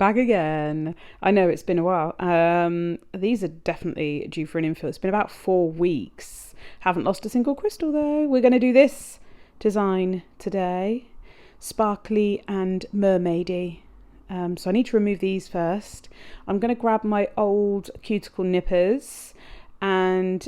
back again. I know it's been a while. These are definitely due for an infill. It's been about 4 weeks. Haven't lost a single crystal though. We're going to do this design today. Sparkly and mermaidy. So I need to remove these first. I'm going to grab my old cuticle nippers and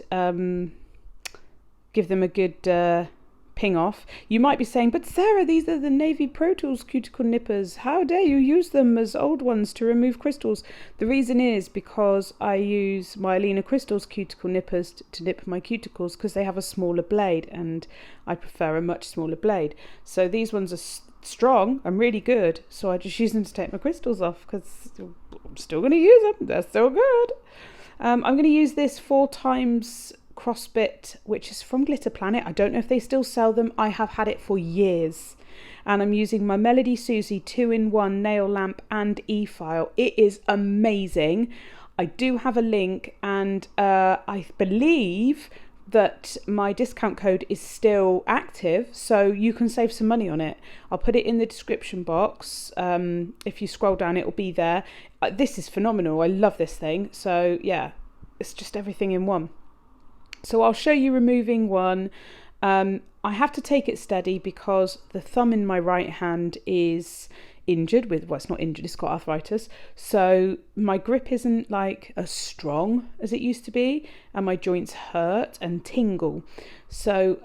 give them a good ping off. You might be saying, but Sarah, these are the Navy Pro Tools cuticle nippers. How dare you use them as old ones to remove crystals? The reason is because I use my Alina Crystals cuticle nippers to nip my cuticles because they have a smaller blade and I prefer a much smaller blade. So these ones are strong and really good. So I just use them to take my crystals off because I'm still going to use them. They're still good. I'm going to use this 4 times crossbit, which is from Glitter Planet. I don't know if they still sell them. I have had it for years, and I'm using my Melodysusie 2-in-1 nail lamp and e-file. It is amazing. I do have a link, and I believe that my discount code is still active, so you can save some money on it. I'll put it in the description box. If you scroll down, it will be there. This is phenomenal. I love this thing. So yeah, it's just everything in one. So I'll show you removing one. I have to take it steady because the thumb in my right hand is injured with, well, it's not injured, it's got arthritis. So my grip isn't like as strong as it used to be, and my joints hurt and tingle. So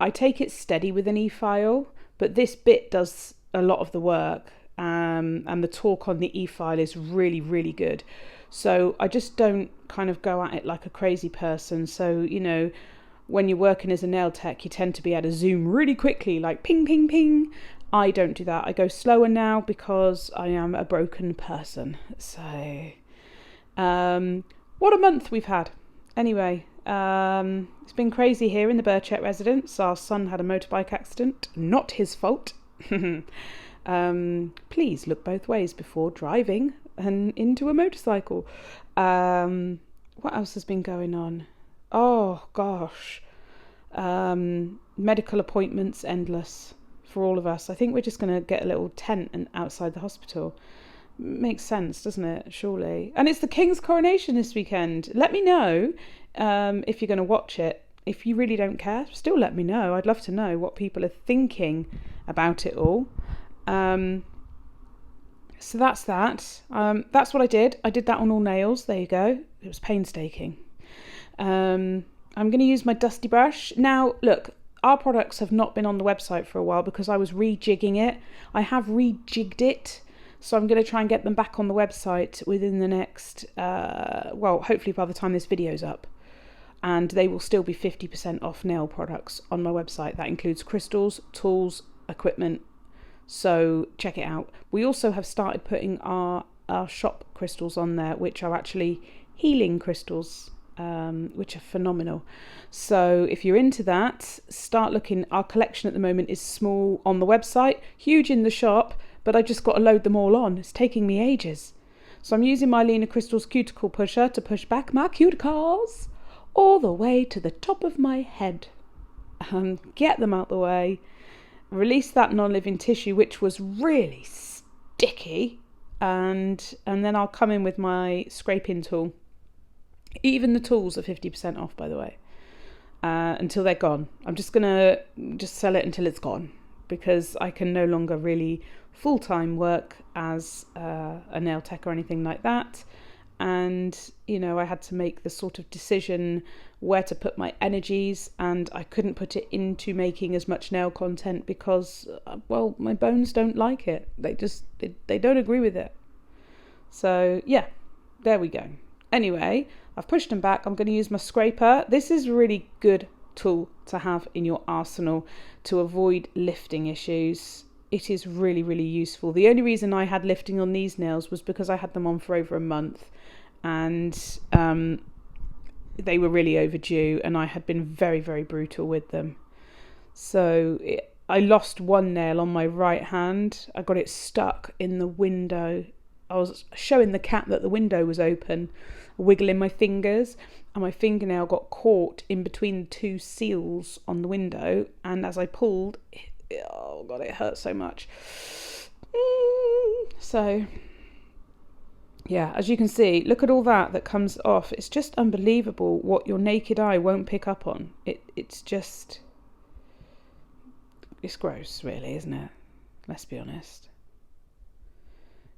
I take it steady with an e-file, but this bit does a lot of the work, and the torque on the e-file is really, really good. So I just don't kind of go at it like a crazy person. So, you know, when you're working as a nail tech, you tend to be able to zoom really quickly, like ping, ping, ping. I don't do that. I go slower now because I am a broken person. So, what a month we've had. Anyway, it's been crazy here in the Burchett residence. Our son had a motorbike accident. Not his fault. Please look both ways before driving and into a motorcycle. What else has been going on? Oh gosh, medical appointments endless for all of us. I think we're just going to get a little tent and outside the hospital. Makes sense, doesn't it? Surely. And it's the King's coronation this weekend. Let me know if you're going to watch it. If you really don't care, still let me know. I'd love to know what people are thinking about it all. So that's that. That's what I did. I did that on all nails. There you go. It was painstaking. I'm going to use my dusty brush. Now, look, our products have not been on the website for a while because I was rejigging it. I have rejigged it. So I'm going to try and get them back on the website within the next, hopefully by the time this video's up. And they will still be 50% off nail products on my website. That includes crystals, tools, equipment. So check it out. We also have started putting our shop crystals on there, which are actually healing crystals, which are phenomenal. So if you're into that, start looking. Our collection at the moment is small on the website, huge in the shop, but I just got to load them all on. It's taking me ages. So I'm using my Alina Crystals cuticle pusher to push back my cuticles all the way to the top of my head. Get them out the way. Release that non-living tissue, which was really sticky, and then I'll come in with my scraping tool. Even the tools are 50% off, by the way, until they're gone. I'm just gonna sell it until it's gone because I can no longer really full-time work as a nail tech or anything like that. And, you know, I had to make the sort of decision where to put my energies, and I couldn't put it into making as much nail content because, well, my bones don't like it. They don't agree with it. So, yeah, there we go. Anyway, I've pushed them back. I'm going to use my scraper. This is a really good tool to have in your arsenal to avoid lifting issues. It is really, really useful. The only reason I had lifting on these nails was because I had them on for over a month, and they were really overdue, and I had been very, very brutal with them. So I lost one nail on my right hand. I got it stuck in the window. I was showing the cat that the window was open, wiggling my fingers, and my fingernail got caught in between the 2 seals on the window, and as I pulled, oh god, it hurt so much. So Yeah, as you can see, look at all that comes off. It's just unbelievable what your naked eye won't pick up on. It's gross, really, isn't it? Let's be honest.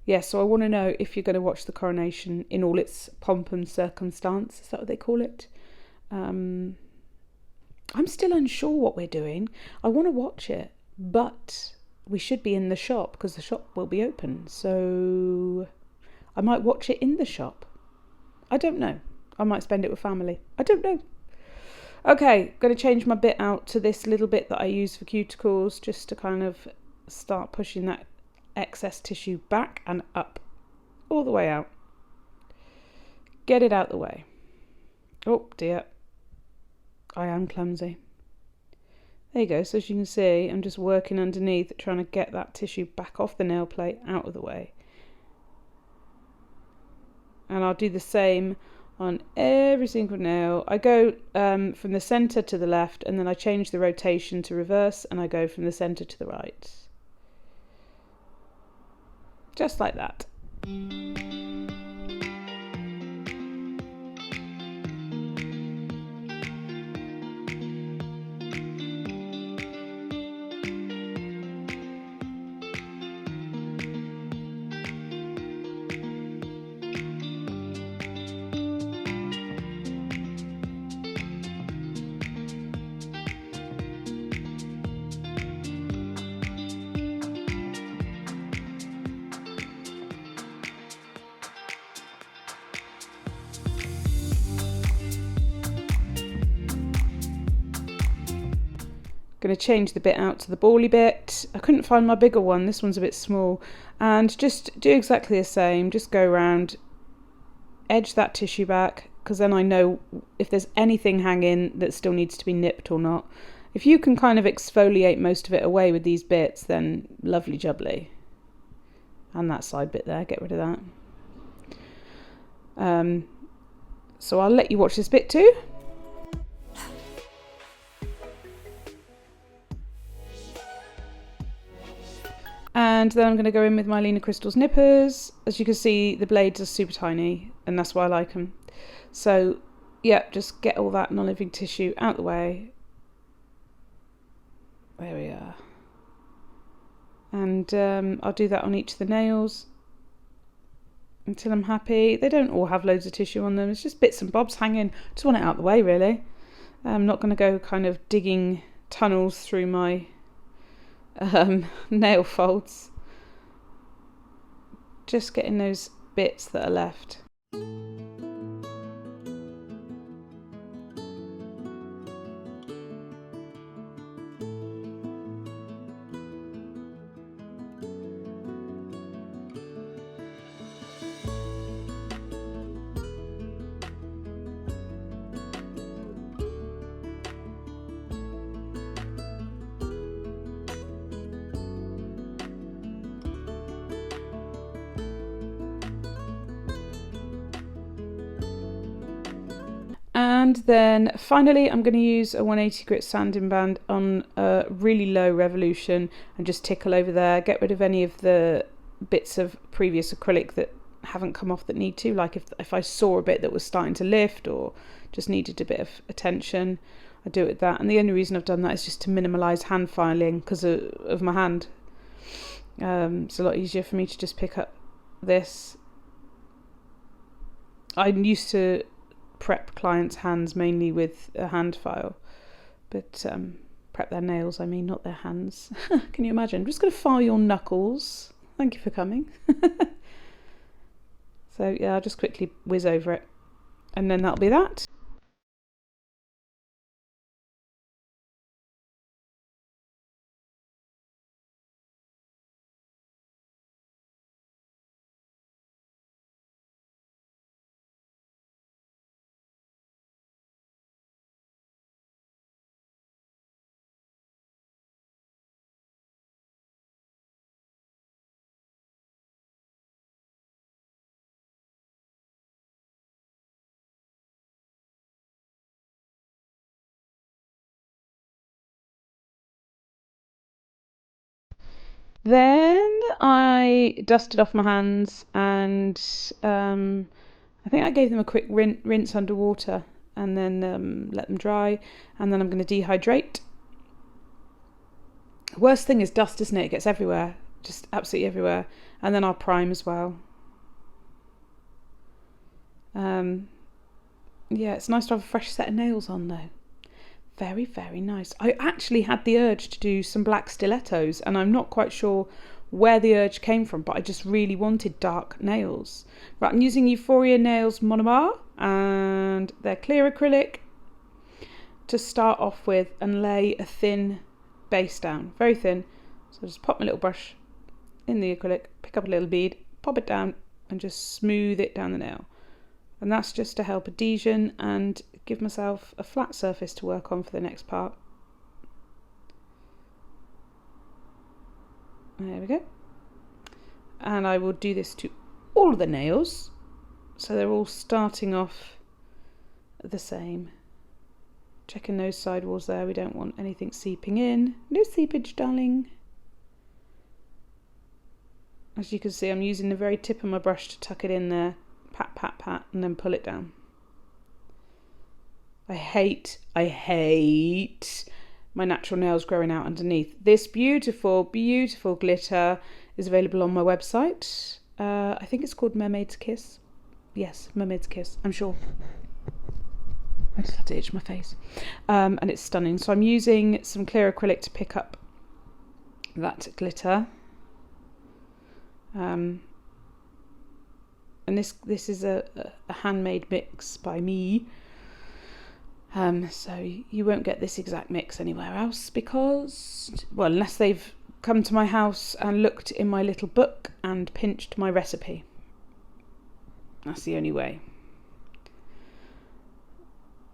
Yeah, so I want to know if you're going to watch the coronation in all its pomp and circumstance. Is that what they call it? I'm still unsure what we're doing. I want to watch it, but we should be in the shop because the shop will be open. So I might watch it in the shop. I don't know. I might spend it with family. I don't know. Okay, going to change my bit out to this little bit that I use for cuticles, just to kind of start pushing that excess tissue back and up, all the way out. Get it out the way. Oh dear, I am clumsy. There you go. So as you can see, I'm just working underneath, trying to get that tissue back off the nail plate, out of the way. And I'll do the same on every single nail. I go from the centre to the left, and then I change the rotation to reverse, and I go from the centre to the right. Just like that. Going to change the bit out to the bally bit. I couldn't find my bigger one. This one's a bit small. And just do exactly the same. Just go around, edge that tissue back, because then I know if there's anything hanging that still needs to be nipped or not. If you can kind of exfoliate most of it away with these bits, then lovely jubbly. And that side bit there, get rid of that. So I'll let you watch this bit too. And then I'm going to go in with my Lena Crystals nippers. As you can see, the blades are super tiny, and that's why I like them. So, yeah, just get all that non-living tissue out the way. There we are. And I'll do that on each of the nails until I'm happy. They don't all have loads of tissue on them. It's just bits and bobs hanging. Just want it out the way, really. I'm not going to go kind of digging tunnels through my nail folds. Just getting those bits that are left. And then finally I'm going to use a 180 grit sanding band on a really low revolution and just tickle over there, get rid of any of the bits of previous acrylic that haven't come off that need to, like if I saw a bit that was starting to lift or just needed a bit of attention, I do it with that. And the only reason I've done that is just to minimise hand filing because of my hand. It's a lot easier for me to just pick up this. I'm used to prep clients' hands mainly with a hand file, but prep their nails, I mean, not their hands. Can you imagine? I'm just going to file your knuckles. Thank you for coming. So yeah, I'll just quickly whiz over it, and then that'll be that. Then I dusted off my hands and I think I gave them a quick rinse underwater and then let them dry, and then I'm going to dehydrate. Worst thing is dust, isn't it? It gets everywhere, just absolutely everywhere. And then I'll prime as well. Yeah, it's nice to have a fresh set of nails on though. Very, very nice. I actually had the urge to do some black stilettos, and I'm not quite sure where the urge came from, but I just really wanted dark nails. Right, I'm using Euphoria Nails Monomer, and they're clear acrylic to start off with, and lay a thin base down, very thin. So I just pop my little brush in the acrylic, pick up a little bead, pop it down, and just smooth it down the nail. And that's just to help adhesion and give myself a flat surface to work on for the next part. There we go. And I will do this to all of the nails, so they're all starting off the same. Checking those side walls there, we don't want anything seeping in. No seepage, darling. As you can see, I'm using the very tip of my brush to tuck it in there. Pat, pat, pat, and then pull it down. I hate my natural nails growing out underneath. This beautiful, beautiful glitter is available on my website. I think it's called Mermaid's Kiss. Yes, Mermaid's Kiss, I'm sure. I just had to itch my face. And it's stunning. So I'm using some clear acrylic to pick up that glitter. And this is a handmade mix by me. So you won't get this exact mix anywhere else because, well, unless they've come to my house and looked in my little book and pinched my recipe. That's the only way.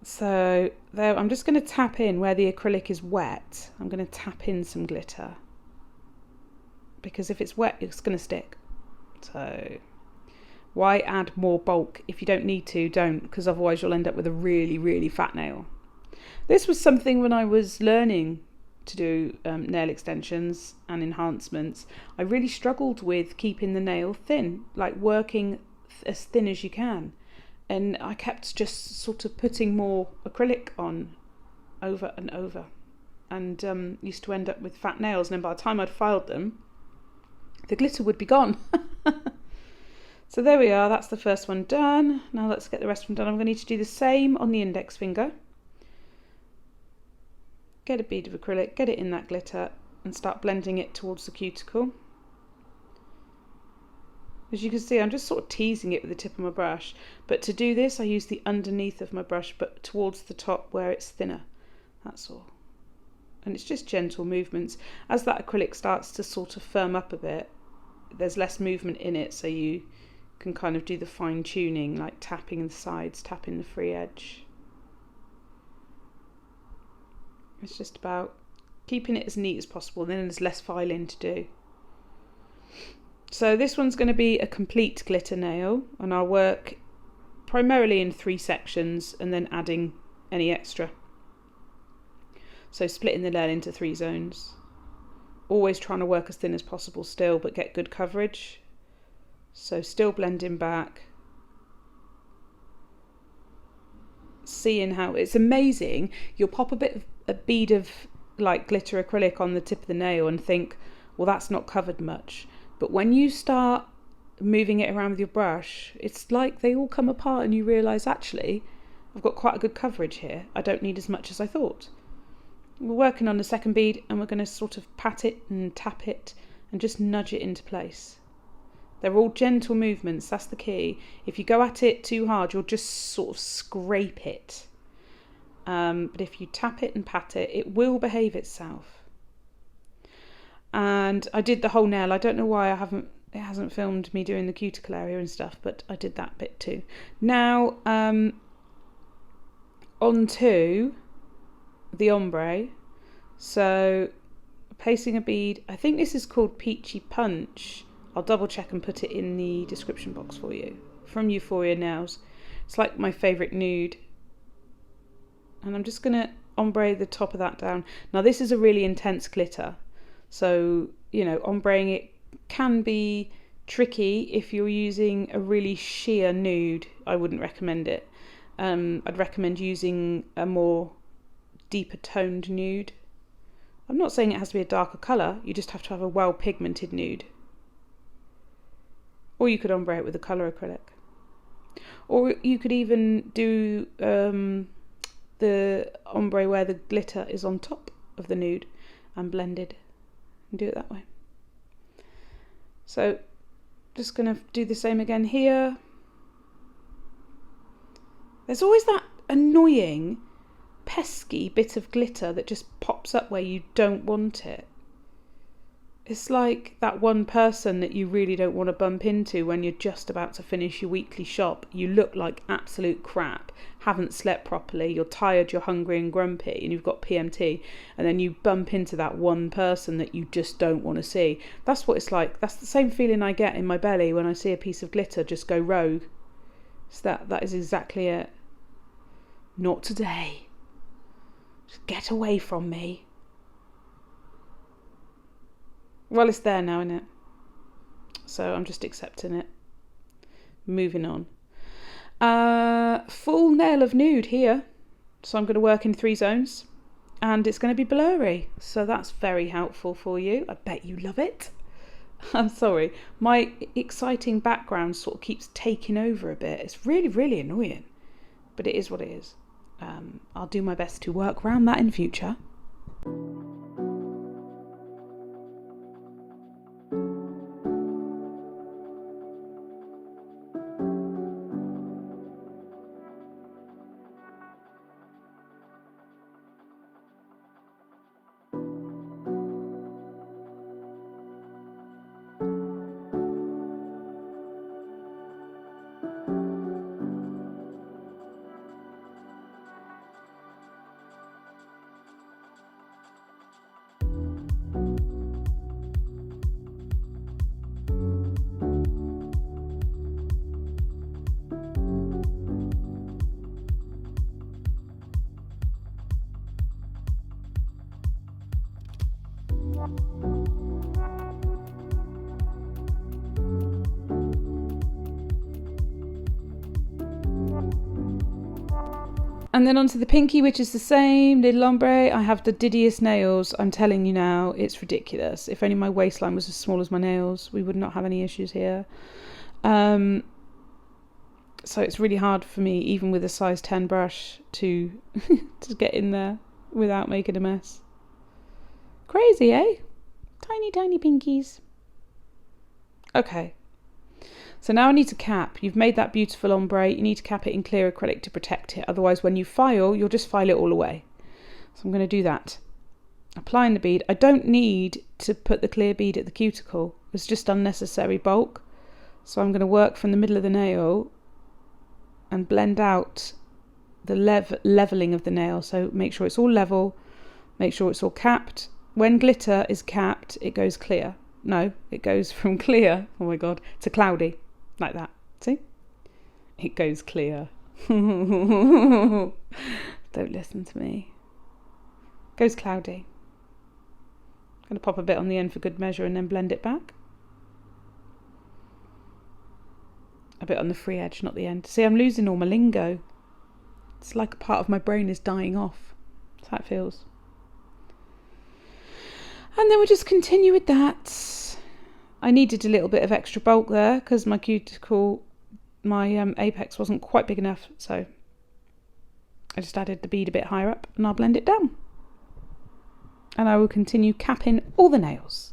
So there, I'm just going to tap in where the acrylic is wet. I'm going to tap in some glitter because if it's wet, it's going to stick. So why add more bulk? If you don't need to, don't, because otherwise you'll end up with a really, really fat nail. This was something when I was learning to do nail extensions and enhancements. I really struggled with keeping the nail thin, like working as thin as you can. And I kept just sort of putting more acrylic on over and over, and used to end up with fat nails. And then by the time I'd filed them, the glitter would be gone. So there we are, that's the first one done. Now let's get the rest of them done. I'm going to need to do the same on the index finger. Get a bead of acrylic, get it in that glitter, and start blending it towards the cuticle. As you can see, I'm just sort of teasing it with the tip of my brush. But to do this, I use the underneath of my brush, but towards the top where it's thinner. That's all. And it's just gentle movements. As that acrylic starts to sort of firm up a bit, there's less movement in it, so you can kind of do the fine tuning, like tapping the sides, tapping the free edge. It's just about keeping it as neat as possible, then there's less filing to do. So this one's going to be a complete glitter nail, and I'll work primarily in 3 sections and then adding any extra. So splitting the nail into 3 zones. Always trying to work as thin as possible still, but get good coverage. So still blending back. Seeing how it's amazing. You'll pop a bead of like glitter acrylic on the tip of the nail and think, well, that's not covered much. But when you start moving it around with your brush, it's like they all come apart and you realise, actually, I've got quite a good coverage here. I don't need as much as I thought. We're working on the second bead and we're going to sort of pat it and tap it and just nudge it into place. They're all gentle movements, that's the key. If you go at it too hard, you'll just sort of scrape it. But if you tap it and pat it, it will behave itself. And I did the whole nail. I don't know why it hasn't filmed me doing the cuticle area and stuff, but I did that bit too. Now, on to the ombre. So placing a bead, I think this is called Peachy Punch. I'll double check and put it in the description box for you, from Euphoria Nails. It's like my favourite nude. And I'm just going to ombre the top of that down. Now this is a really intense glitter, so you know, ombreing it can be tricky if you're using a really sheer nude. I wouldn't recommend it. I'd recommend using a more deeper toned nude. I'm not saying it has to be a darker colour, you just have to have a well pigmented nude. Or you could ombre it with a colour acrylic. Or you could even do the ombre where the glitter is on top of the nude and blended, and do it that way. So just going to do the same again here. There's always that annoying pesky bit of glitter that just pops up where you don't want it. It's like that one person that you really don't want to bump into when you're just about to finish your weekly shop. You look like absolute crap, haven't slept properly, you're tired, you're hungry and grumpy, and you've got PMT, and then you bump into that one person that you just don't want to see. That's what it's like. That's the same feeling I get in my belly when I see a piece of glitter just go rogue. So that is exactly it. Not today. Just get away from me. Well, it's there now, isn't it? So I'm just accepting it. Moving on. Full nail of nude here. So I'm going to work in 3 zones. And it's going to be blurry. So that's very helpful for you. I bet you love it. I'm sorry. My exciting background sort of keeps taking over a bit. It's really, really annoying. But it is what it is. I'll do my best to work around that in future. And then onto the pinky, which is the same little ombre. I have the diddiest nails. I'm telling you now, it's ridiculous. If only my waistline was as small as my nails, we would not have any issues here. So it's really hard for me, even with a size 10 brush, to to get in there without making a mess. Crazy, eh? Tiny, tiny pinkies. Okay. So now I need to cap. You've made that beautiful ombre. You need to cap it in clear acrylic to protect it. Otherwise, when you file, you'll just file it all away. So I'm going to do that. Applying the bead. I don't need to put the clear bead at the cuticle. It's just unnecessary bulk. So I'm going to work from the middle of the nail and blend out the leveling of the nail. So make sure it's all level. Make sure it's all capped. When glitter is capped, it goes clear. No, it goes from clear, oh my god, to cloudy. Like that. See? It goes clear. Don't listen to me. Goes cloudy. I'm going to pop a bit on the end for good measure and then blend it back. A bit on the free edge, not the end. See, I'm losing all my lingo. It's like a part of my brain is dying off. That's how it feels. And then we'll just continue with that. I needed a little bit of extra bulk there because my cuticle, my apex wasn't quite big enough. So I just added the bead a bit higher up and I'll blend it down. And I will continue capping all the nails.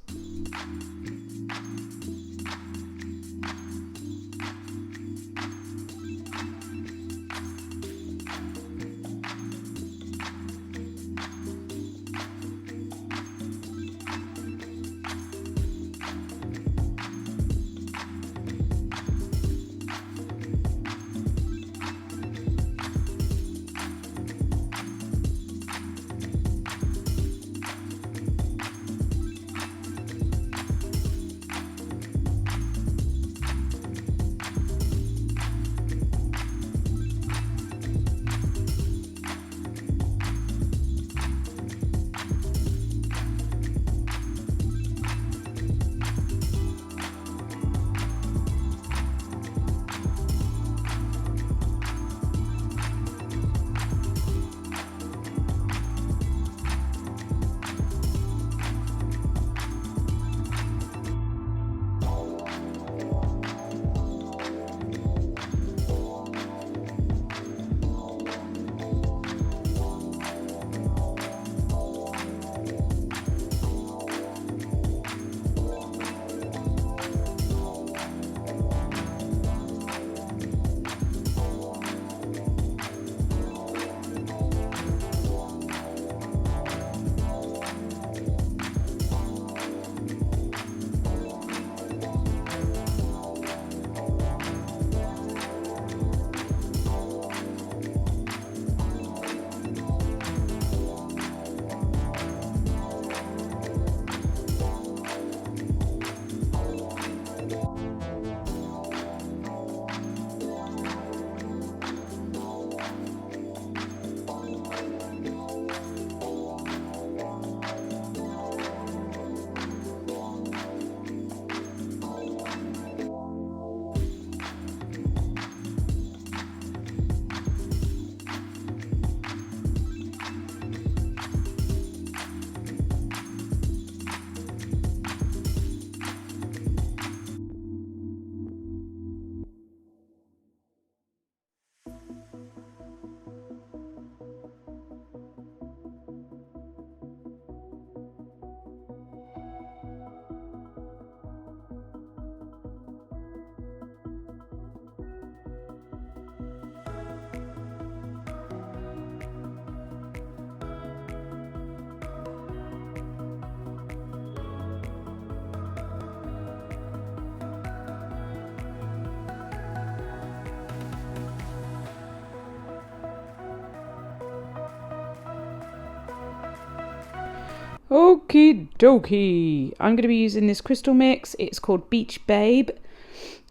Okie dokie. I'm going to be using this crystal mix. It's called Beach Babe.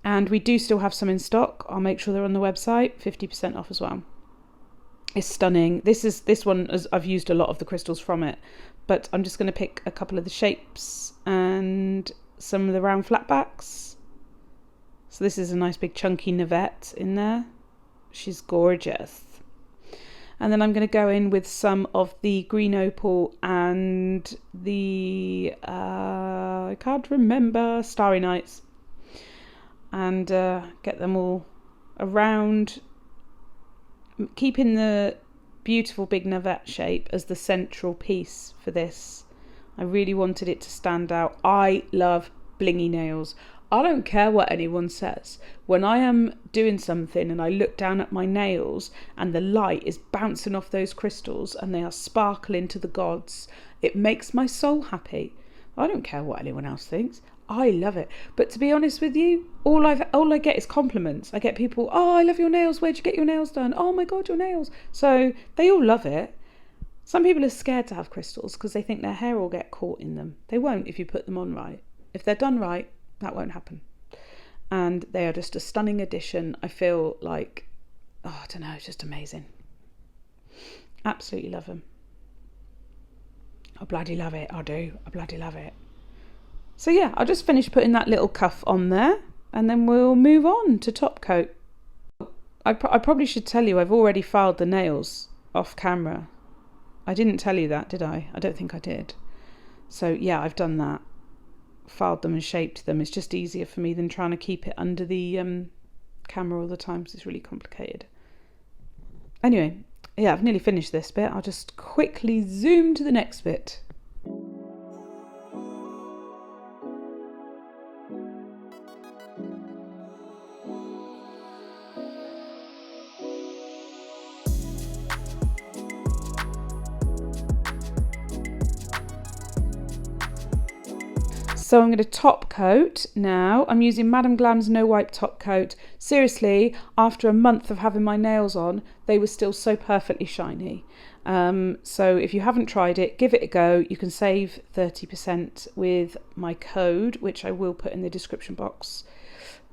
And we do still have some in stock. I'll make sure they're on the website. 50% off as well. It's stunning. This one, I've used a lot of the crystals from it. But I'm just going to pick a couple of the shapes and some of the round flatbacks. So this is a nice big chunky Navette in there. She's gorgeous. And then I'm going to go in with some of the green opal and the, I can't remember, Starry Nights. And get them all around, keeping the beautiful big Navette shape as the central piece for this. I really wanted it to stand out. I love blingy nails. I don't care what anyone says. When I am doing something and I look down at my nails and the light is bouncing off those crystals and they are sparkling to the gods, it makes my soul happy. I don't care what anyone else thinks. I love it. But to be honest with you, all I get is compliments. I get people, oh, I love your nails. Where'd you get your nails done? Oh my God, your nails. So they all love it. Some people are scared to have crystals because they think their hair will get caught in them. They won't if you put them on right. If they're done right, that won't happen. And they are just a stunning addition. I feel like, oh, I don't know, it's just amazing. Absolutely love them. I bloody love it. I do. I bloody love it. So yeah, I'll just finish putting that little cuff on there and then we'll move on to top coat. I probably should tell you I've already filed the nails off camera. I didn't tell you that, did I? I don't think I did. So yeah, I've done that. Filed them and shaped them. It's just easier for me than trying to keep it under the camera all the time, because it's really complicated. Anyway, yeah, I've nearly finished this bit. I'll just quickly zoom to the next bit. So I'm going to top coat now. I'm using Madame Glam's No Wipe top coat. Seriously, after a month of having my nails on, they were still so perfectly shiny. So if you haven't tried it, give it a go. You can save 30% with my code, which I will put in the description box.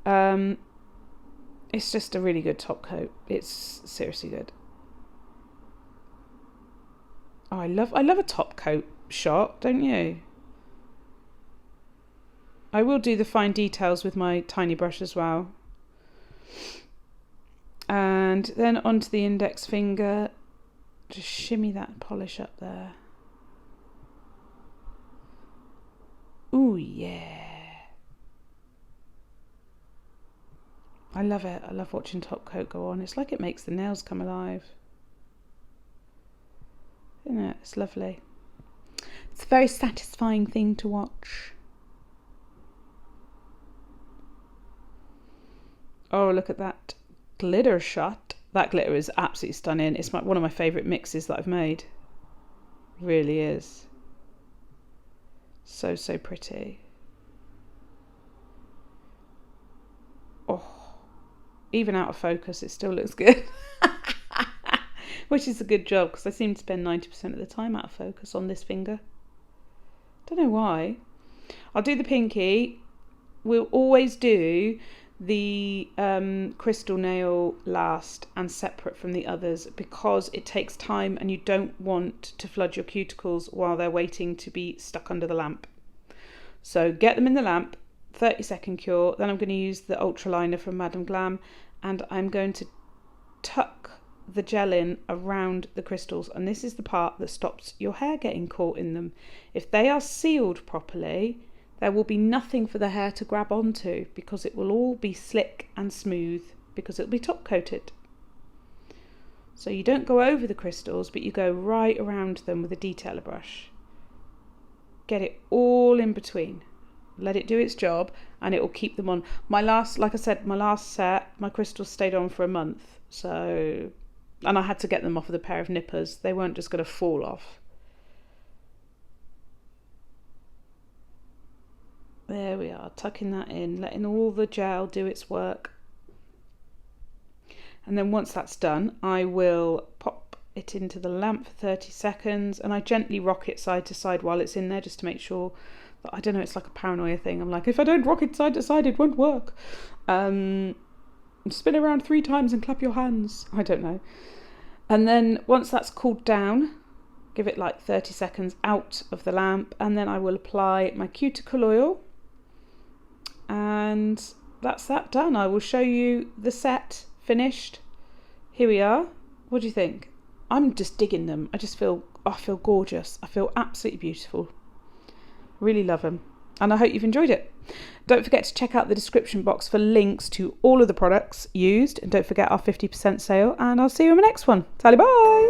It's just a really good top coat. It's seriously good. Oh, I love a top coat shot, don't you? I will do the fine details with my tiny brush as well. And then onto the index finger, just shimmy that polish up there. Ooh, yeah. I love it. I love watching top coat go on. It's like it makes the nails come alive. Isn't it? It's lovely. It's a very satisfying thing to watch. Oh, look at that glitter shot. That glitter is absolutely stunning. It's one of my favourite mixes that I've made. It really is. So, so pretty. Oh, even out of focus, it still looks good. Which is a good job, because I seem to spend 90% of the time out of focus on this finger. Don't know why. I'll do the pinky. We'll always do the crystal nail last and separate from the others, because it takes time and you don't want to flood your cuticles while they're waiting to be stuck under the lamp. So get them in the lamp, 30-second cure. Then I'm going to use the ultra liner from Madame Glam, and I'm going to tuck the gel in around the crystals, and this is the part that stops your hair getting caught in them. If they are sealed properly, there will be nothing for the hair to grab onto, because it will all be slick and smooth, because it'll be top coated. So you don't go over the crystals, but you go right around them with a detailer brush. Get it all in between. Let it do its job, and it will keep them on. Like I said, my last set, my crystals stayed on for a month. So, and I had to get them off with a pair of nippers. They weren't just going to fall off. There we are, tucking that in, letting all the gel do its work. And then once that's done, I will pop it into the lamp for 30 seconds, and I gently rock it side to side while it's in there, just to make sure that, I don't know, it's like a paranoia thing. I'm like, if I don't rock it side to side, it won't work. Spin around 3 times and clap your hands. I don't know. And then once that's cooled down, give it like 30 seconds out of the lamp, and then I will apply my cuticle oil, and that's that done. I will show you the set finished. Here we are. What do you think? I'm just digging them. I feel gorgeous. I feel absolutely beautiful. Really love them. And I hope you've enjoyed it. Don't forget to check out the description box for links to all of the products used. And don't forget our 50% sale. And I'll see you in the next one. Sally, bye.